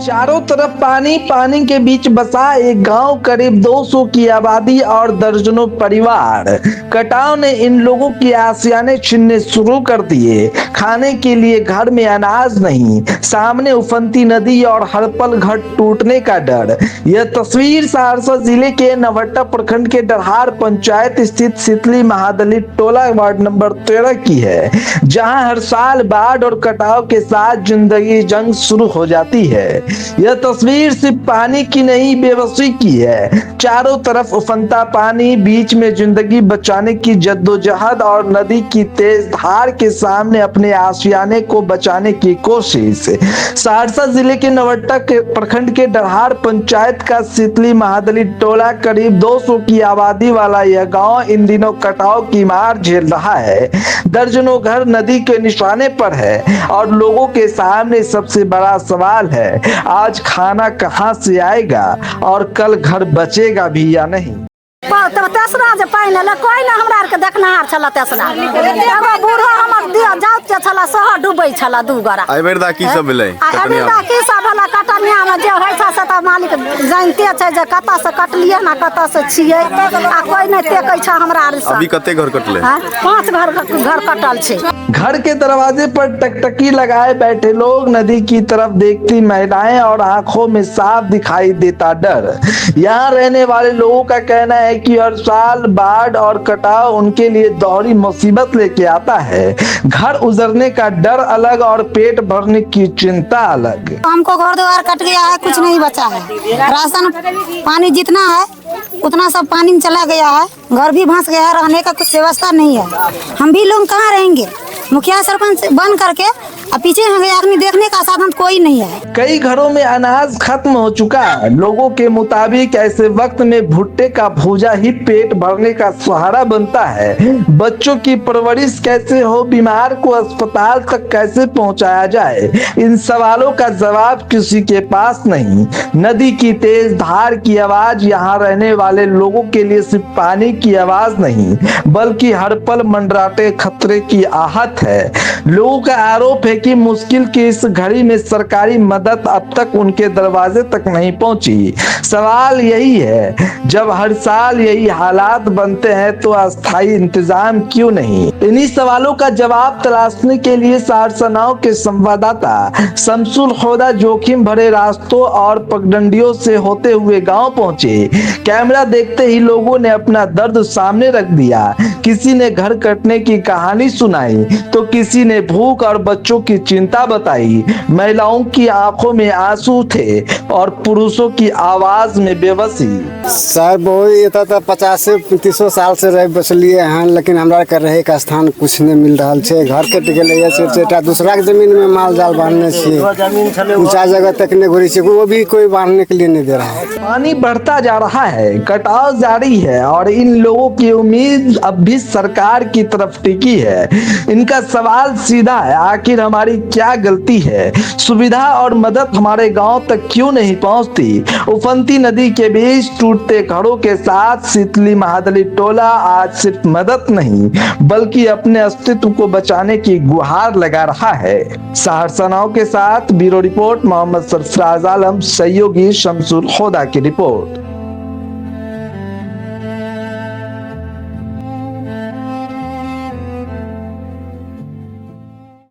चारों तरफ पानी पानी के बीच बसा एक गांव, करीब 200 की आबादी और दर्जनों परिवार। कटाव ने इन लोगों की आशियाने छीनने शुरू कर दिए। खाने के लिए घर में अनाज नहीं, सामने उफनती नदी और हर पल घर टूटने का डर। यह तस्वीर सहरसा जिले के नवहट्टा प्रखंड के डरहार पंचायत स्थित शीतली महादलित टोला वार्ड नंबर 13 की है, जहां हर साल बाढ़ और कटाव के साथ जिंदगी जंग शुरू हो जाती है। यह तस्वीर सिर्फ पानी की नहीं, बेबसी की है। चारों तरफ उफनता पानी, बीच में जिंदगी बचाने की जद्दोजहद और नदी की तेज धार के सामने अपने आशियाने को बचाने की कोशिश। सहरसा जिले के नवहट्टा के प्रखंड के डरहार पंचायत का शीतली महादलित टोला, करीब 200 की आबादी वाला यह गांव इन दिनों कटाव की मार झेल रहा है। दर्जनों घर नदी के निशाने पर है और लोगों के सामने सबसे बड़ा सवाल है, आज खाना कहां से आएगा और कल घर बचेगा भी या नहीं। तेसरा जे पानी ले कोई ना हमरा आर के देखनहार छला। तेसरा एगो बूढ़ो हमर दिया जात के छला, सह डूबै छला दू गोरा। अबेरदा की सब भेलै? अबेरदा की सब भेला? कटनिया में जे होय छै से त मालिक जानते छै जे कता से कटलिए ना, कता से छियै, आ कोई नै तेकै छै हमरा आर से। अभी कते घर कटले? 5 घर कटल छै। घर के दरवाजे पर टकटकी लगाए बैठे लोग, नदी की तरफ देखती महिलाएं और आंखों में साफ दिखाई देता डर। यहाँ रहने वाले लोगों का कहना है कि हर साल बाढ़ और कटाव उनके लिए दोहरी मुसीबत लेके आता है। घर उजड़ने का डर अलग और पेट भरने की चिंता अलग। हमको घर द्वार कट गया है, कुछ नहीं बचा है। राशन पानी जितना है उतना सब पानी में चला गया है। घर भी भंस गया है, रहने का कुछ व्यवस्था नहीं है। हम भी लोग कहाँ रहेंगे? मुखिया सरपंच बन करके अब पीछे हो गए, आदमी देखने का साधन कोई नहीं है। कई घरों में अनाज खत्म हो चुका है। लोगों के मुताबिक ऐसे वक्त में भुट्टे का भूजा ही पेट भरने का सहारा बनता है। बच्चों की परवरिश कैसे हो, बीमार को अस्पताल तक कैसे पहुंचाया जाए, इन सवालों का जवाब किसी के पास नहीं। नदी की तेज धार की आवाज यहाँ रहने वाले लोगों के लिए सिर्फ पानी की आवाज नहीं, बल्कि हर पल मंडराते खतरे की आहट है। लोगों का आरोप है कि मुश्किल की इस घड़ी में सरकारी मदद अब तक उनके दरवाजे तक नहीं पहुंची। सवाल यही है, जब हर साल यही हालात बनते हैं तो अस्थायी इंतजाम क्यों नहीं? इन्हीं सवालों का जवाब तलाशने के लिए सहरसा नाव के संवाददाता शमसुल खुदा जोखिम भरे रास्तों और पगडंडियों से होते हुए गांव पहुंचे। कैमरा देखते ही लोगों ने अपना दर्द सामने रख दिया। किसी ने घर कटने की कहानी सुनाई तो किसी ने भूख और बच्चों की चिंता बताई। महिलाओं की आंखों में आंसू थे और पुरुषों की आवाज में बेबसी। सर बहुत ये था 50-30 साल से रह बसलिए हैं, लेकिन हमरा के रहे का स्थान कुछ नहीं मिल रहा है। घर कट गए, दूसरा के जमीन में माल जाल बांधने छे, ऊंचा जगह तक नहीं घुरी छे, वो भी कोई बांधने के लिए नहीं दे रहा है। पानी बढ़ता जा रहा है, कटाव जारी है और इन लोगों की उम्मीद अब भी सरकार की तरफ टिकी है। इनका सवाल सीधा है, आखिर हमारी क्या गलती है? सुविधा और मदद हमारे गांव तक क्यों नहीं पहुंचती? उफनती नदी के बीच टूटते घरों के साथ शीतली महादलित टोला आज सिर्फ मदद नहीं, बल्कि अपने अस्तित्व को बचाने की गुहार लगा रहा है। सहरसा नाव के साथ ब्यूरो रिपोर्ट मोहम्मद सरफराज आलम, सहयोगी शमसुल खुदा की रिपोर्ट।